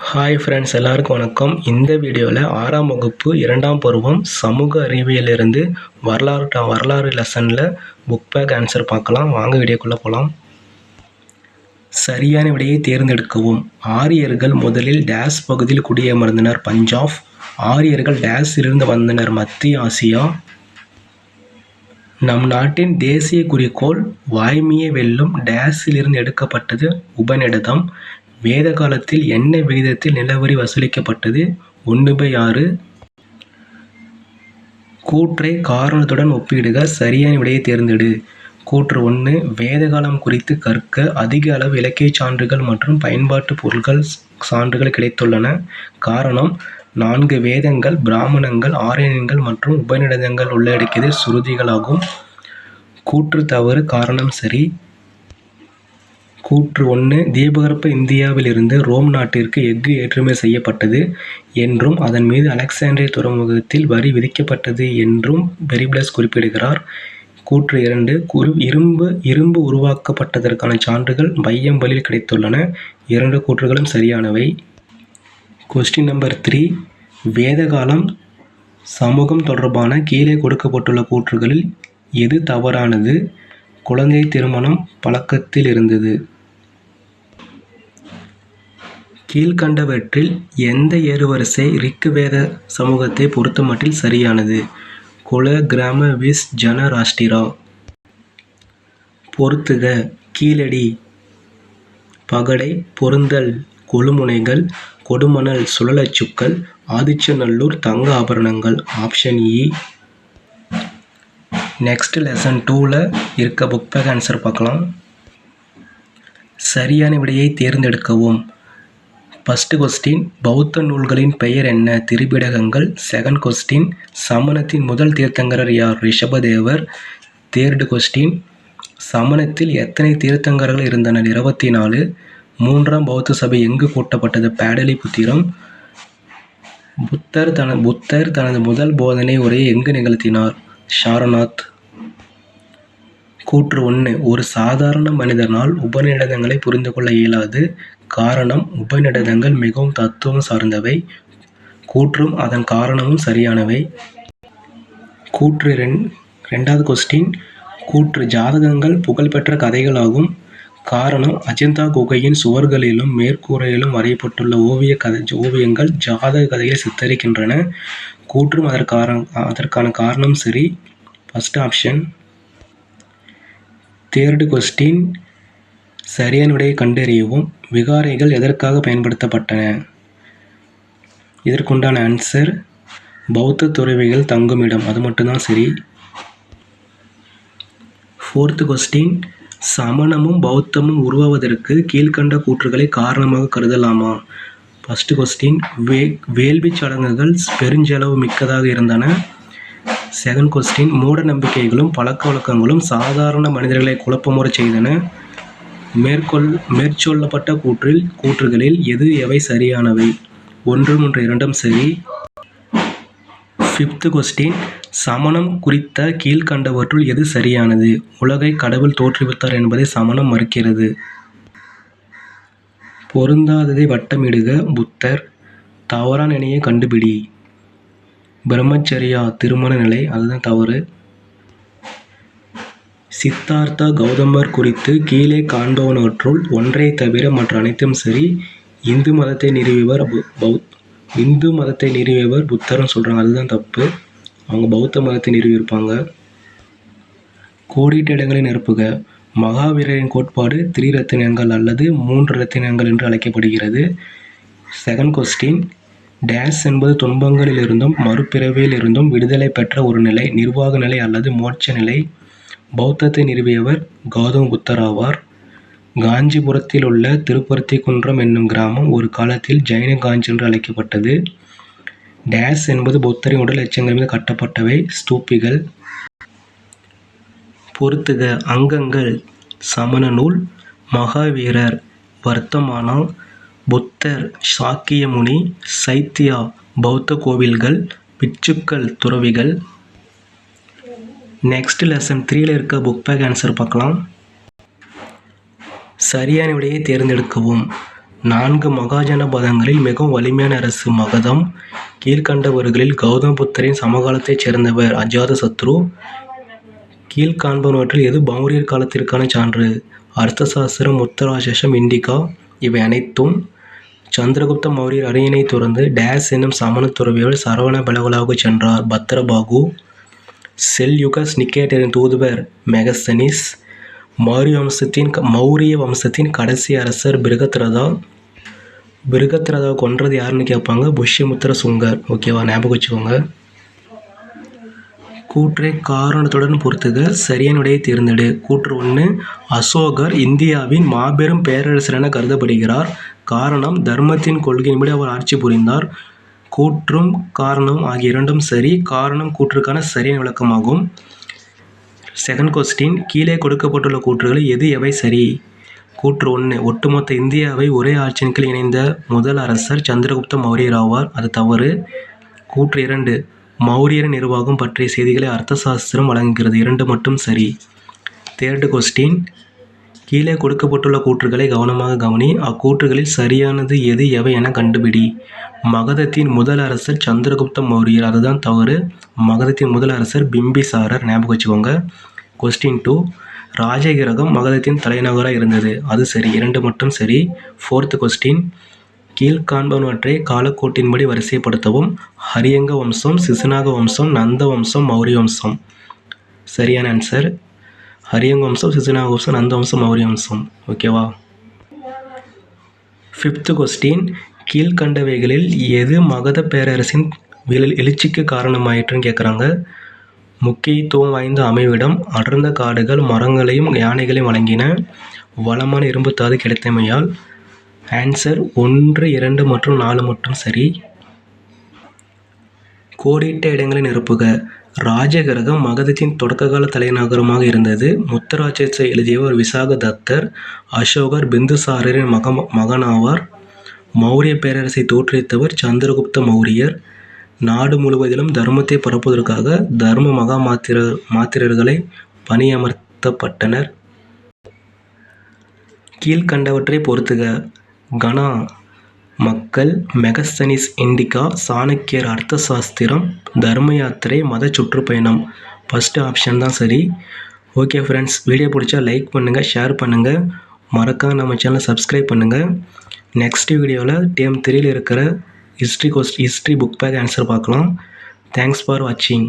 Hi friends, எல்லாருக்கும் வணக்கம். இந்த வீடியோவில் 6ஆம் வகுப்பு 2ஆம் பருவம் சமூக அறிவியலிருந்து வரலாறு லெசனில் புக் பேக் ஆன்சர் பார்க்கலாம். வாங்க வீடியோக்குள்ளே போகலாம். சரியான விடையை தேர்ந்தெடுக்கவும். ஆரியர்கள் முதலில் டேஸ் பகுதியில் குடியமர்ந்தனர். பஞ்சாப். ஆரியர்கள் டேஸிலிருந்து வந்தனர். மத்திய ஆசியா. நம் நாட்டின் தேசிய குறிக்கோள் வாய்மையை வெல்லும் டேஸிலிருந்து எடுக்கப்பட்டது. உபநிடதம். வேத காலத்தில் என்ன விகிதத்தில் நிலவரி வசூலிக்கப்பட்டது? 1/6. கூற்றை காரணத்துடன் ஒப்பிடுக. சரியான விடையை தேர்ந்தெடு. கூற்று 1. வேத காலம் குறித்து கற்க அதிக அளவு இலக்கிய சான்றுகள் மற்றும் பயன்பாட்டு பொருட்கள் சான்றுகள் கிடைத்துள்ளன. காரணம் 4 வேதங்கள், பிராமணங்கள், ஆரியன்கள் மற்றும் உபநிடதங்கள் உள்ளடக்கியது சுருதிகளாகும். கூற்று தவறு, காரணம் சரி. கூற்று 1. தீபகற்ப இந்தியாவிலிருந்து ரோம் நாட்டிற்கு எஃகு ஏற்றுமதி செய்யப்பட்டது என்றும் அதன் மீது அலெக்சாண்டிரிய துறைமுகத்தில் வரி விதிக்கப்பட்டது என்றும் பெரிப்ளஸ் குறிப்பிடுகிறார். கூற்று 2. இரும்பு உருவாக்கப்பட்டதற்கான சான்றுகள் பையம்பலில் கிடைத்துள்ளன. 2 கூற்றுகளும் சரியானவை. Question number 3. வேதகாலம் சமூகம் தொடர்பான கீழே கொடுக்கப்பட்டுள்ள கூற்றுகளில் எது தவறானது? குழந்தை திருமணம் பழக்கத்தில் இருந்தது. கீழ்கண்டவற்றில் எந்த ஏறுவரிசை ரிக்வேத சமூகத்தை பொறுத்தமட்டில் சரியானது? குல, கிராம, விஸ், ஜன, ராஷ்டிரா. பொறுத்துக. கீழடி பகடை, பொருந்தல் கொழுமுனைகள், கொடுமணல் சுழலச்சுக்கள், ஆதிச்சநல்லூர் தங்க ஆபரணங்கள். ஆப்ஷன் இ. நெக்ஸ்ட் லெசன் 2ல் இருக்க புக் பேக் ஆன்சர் பார்க்கலாம். சரியான விடையை தேர்ந்தெடுக்கவும். ஃபர்ஸ்ட் கொஸ்டின், பௌத்த நூல்களின் பெயர் என்ன? திரிபிடகங்கள். செகண்ட் கொஸ்டின், சமணத்தின் முதல் தீர்த்தங்கரர் யார்? ரிஷபதேவர். தேர்டு கொஸ்டின், சமணத்தில் எத்தனை தீர்த்தங்கரர்கள் இருந்தனர்? 24. 3ஆம் பௌத்த சபை எங்கு கூட்டப்பட்டது? பாடலிபுத்திரம். புத்தர் தனது முதல் போதனை உரையை எங்கு நிகழ்த்தினார்? சாரநாத். கூற்று 1. ஒரு சாதாரண மனிதனால் உபநிடதங்களை புரிந்து கொள்ள இயலாது. காரணம் உபநிடதங்கள் மிகவும் தத்துவம் சார்ந்தவை. கூற்றும் அதன் காரணமும் சரியானவை. கூற்று 2வது கொஸ்டின், கூற்று ஜாதகங்கள் புகழ்பெற்ற கதைகளாகும். காரணம் அஜந்தா குகையின் சுவர்களிலும் மேற்கூரையிலும் வரையப்பட்டுள்ள ஓவியங்கள் ஜாதக கதைகளை சித்தரிக்கின்றன. கூற்றும் அதற்கான காரணம் சரி. First option. தேர்டு கொஸ்டின், சரியான விடையை கண்டறியவும். விகாரைகள் எதற்காக பயன்படுத்தப்பட்டன? இதற்குண்டான ஆன்சர் பௌத்த துறவிகள் தங்குமிடம். அது மட்டும்தான் சரி. ஃபோர்த் கொஸ்டின், சமணமும் பௌத்தமும் உருவாவதற்கு கீழ்கண்ட கூற்றுகளை காரணமாக கருதலாமா? ஃபர்ஸ்ட் கொஸ்டின், வேள்வி சடங்குகள் பெருஞ்செலவு மிக்கதாக இருந்தன. செகண்ட் கொஸ்டின், மூட நம்பிக்கைகளும் பழக்க வழக்கங்களும் சாதாரண மனிதர்களை குழப்பமுற செய்தன. மேற்சொல்லப்பட்ட கூற்றுகளில் எவை சரியானவை? 1, 3, 2 சரி. ஃபிஃப்த் கொஸ்டின், சமணம் குறித்த கீழ்கண்டவற்றுள் எது சரியானது? உலகை கடவுள் தோற்றுவித்தார் என்பதை சமணம் மறுக்கிறது. பொருந்தாததை வட்டமிடுக. புத்தர். தவறான இணையை கண்டுபிடி. பிரம்மச்சரியா திருமண நிலை, அதுதான் தவறு. சித்தார்த்தா கௌதமர் குறித்து கீழே காண்பவனவற்றுள் ஒன்றை தவிர மற்ற அனைத்தும் சரி. இந்து மதத்தை நிறுவியவர் புத்தர்னு சொல்கிறாங்க, அதுதான் தப்பு. அவங்க பௌத்த மதத்தை நிறுவியிருப்பாங்க. கோடிட்ட இடங்களை நிரப்புக. மகாவீரரின் கோட்பாடு திரிரத்தினங்கள் அல்லது 3 ரத்தினங்கள் என்று அழைக்கப்படுகிறது. செகண்ட் கொஸ்டின், டேஸ் என்பது துன்பங்களிலிருந்தும் மறுபிறவியிலிருந்தும் விடுதலை பெற்ற ஒரு நிலை, நிர்வாக நிலை அல்லது மோட்ச நிலை. பௌத்தத்தை நிறுவியவர் கௌதம புத்தர் ஆவார். காஞ்சிபுரத்தில் உள்ள திருப்பருத்திக்குன்றம் என்னும் கிராமம் ஒரு காலத்தில் ஜைன காஞ்சி என்று அழைக்கப்பட்டது. டேஸ் என்பது புத்தரின் உடல் எச்சங்கள் மீது கட்டப்பட்டவை, ஸ்தூபிகள். பொறுத்துக. அங்கங்கள் சமண நூல், மகாவீரர் வர்த்தமானா, புத்தர் சாக்கிய முனி, சைத்தியா பௌத்த கோவில்கள், பிட்சுக்கள் துறவிகள். நெக்ஸ்ட் லெசன் 3ல் இருக்க புக் பேக் ஆன்சர் பார்க்கலாம். சரியான விடையை தேர்ந்தெடுக்கவும். 4 மகாஜனபதங்களில் மிகவும் வலிமையான அரசு மகதம். கீழ்க்கண்டவர்களில் கௌதம புத்தரின் சமகாலத்தைச் சேர்ந்தவர் அஜாதசத்ரு. கீழ்காண்பனவற்றில் எது மௌரியர் காலத்திற்கான சான்று? அர்த்தசாஸ்திரம், உத்தராட்சசம், இண்டிகா. இவை அனைத்தும். சந்திரகுப்த மௌரியர் அரியணை துறந்து டேஸ் என்னும் சமண துறவியோடு சரவண பெலகோலாவுக்கு சென்றார் பத்ரபாகு. செல்யூகஸ் நிக்கேட்டரின் தூதுவர் மெகஸ்தனிஸ். மௌரிய வம்சத்தின் கடைசி அரசர் பிருகத்ரதா. பிருகத்ரதாவை கொன்றது யாருன்னு கேட்பாங்க, புஷ்யமுத்திர சுங்கர். ஓகேவா, ஞாபகம் வச்சுக்கோங்க. கூற்றை காரணத்துடன் பொறுத்துக, சரியான விடையை தேர்ந்தெடு. கூற்று 1, அசோகர் இந்தியாவின் மாபெரும் பேரரசர் என கருதப்படுகிறார். காரணம், தர்மத்தின் கொள்கையின்படி அவர் ஆட்சி புரிந்தார். கூற்றும் காரணம் ஆகிய இரண்டும் சரி. காரணம் கூற்றுக்கான சரியான விளக்கமாகும். செகண்ட் கொஸ்டின், கீழே கொடுக்கப்பட்டுள்ள கூற்றுகளில் எவை சரி? கூற்று 1, ஒட்டுமொத்த இந்தியாவை ஒரே ஆட்சியின் கீழ் இணைந்த முதல் அரசர் சந்திரகுப்த மௌரியர் ஆவார். அது தவறு. கூற்று 2, மௌரியரின் நிர்வாகம் பற்றிய செய்திகளை அர்த்தசாஸ்திரம் வழங்குகிறது. 2 மட்டும் சரி. தேர்டு கொஸ்டின், கீழே கொடுக்கப்பட்டுள்ள கூற்றுகளை கவனமாக கவனி. அக்கூற்றுகளில் சரியானது எவை என கண்டுபிடி. மகதத்தின் முதல் அரசர் சந்திரகுப்த மௌரியர், அதுதான் தவறு. மகதத்தின் முதல் அரசர் பிம்பிசாரர், ஞாபகம் வச்சுக்கோங்க. கொஸ்டின் 2, ராஜகிரகம் மகதத்தின் தலைநகராக இருந்தது. அது சரி. 2 மட்டும் சரி. Fourth question, கீழ்காண்பனவற்றை காலக்கோட்டின்படி வரிசைப்படுத்தவும். ஹரியங்க வம்சம், சிசுநாக வம்சம், நந்த வம்சம், மௌரிய வம்சம். சரியான ஆன்சர் ஹரியங்க வம்சம், சிசுநாக வம்சம், நந்த வம்சம், மௌரிய வம்சம். ஓகேவா. ஃபிஃப்த் கொஸ்டின், கீழ்கண்டவைகளில் எது மகத பேரரசின் எழுச்சிக்கு காரணமாயிற்றுன்னு கேட்குறாங்க. முக்கியத்துவம் வாய்ந்த அமைவிடம், அடர்ந்த காடுகள், மரங்களையும் யானைகளையும் வழங்கின, வளமான இரும்புத்தாது கிடைத்தமையால். ஆன்சர் 1, 2 மற்றும் 4 மட்டும் சரி. கோடிட்ட இடங்களை நிரப்புக. ராஜகிரகம் மகதத்தின் தொடக்ககால தலைநகரமாக இருந்தது. முத்தராட்சசை எழுதியவர் விசாக தத்தர். அசோகர் பிந்துசாரரின் மகனாவார். மௌரிய பேரரசை தோற்றுவித்தவர் சந்திரகுப்த மௌரியர். நாடு முழுவதிலும் தர்மத்தை பரப்புவதற்காக தர்ம மகா மாத்திரர்களை பணியமர்த்தப்பட்டனர். கீழ்கண்டவற்றை பொறுத்துக. கனா மக்கள், மெகஸ்தனிஸ் இண்டிகா, சாணக்கியர் அர்த்தசாஸ்திரம், தர்ம யாத்திரை மத சுற்றுப்பயணம். ஃபஸ்ட்டு ஆப்ஷன் தான் சரி. ஓகே ஃப்ரெண்ட்ஸ், வீடியோ பிடிச்சா லைக் பண்ணுங்கள், ஷேர் பண்ணுங்கள், மறக்காம நம்ம சேனலை சப்ஸ்கிரைப் பண்ணுங்கள். நெக்ஸ்ட் வீடியோவில் டேர்ம் 3ல் இருக்கிற ஹிஸ்ட்ரி புக் பேக் ஆன்சர் பார்க்கலாம். தேங்க்ஸ் ஃபார் வாட்சிங்.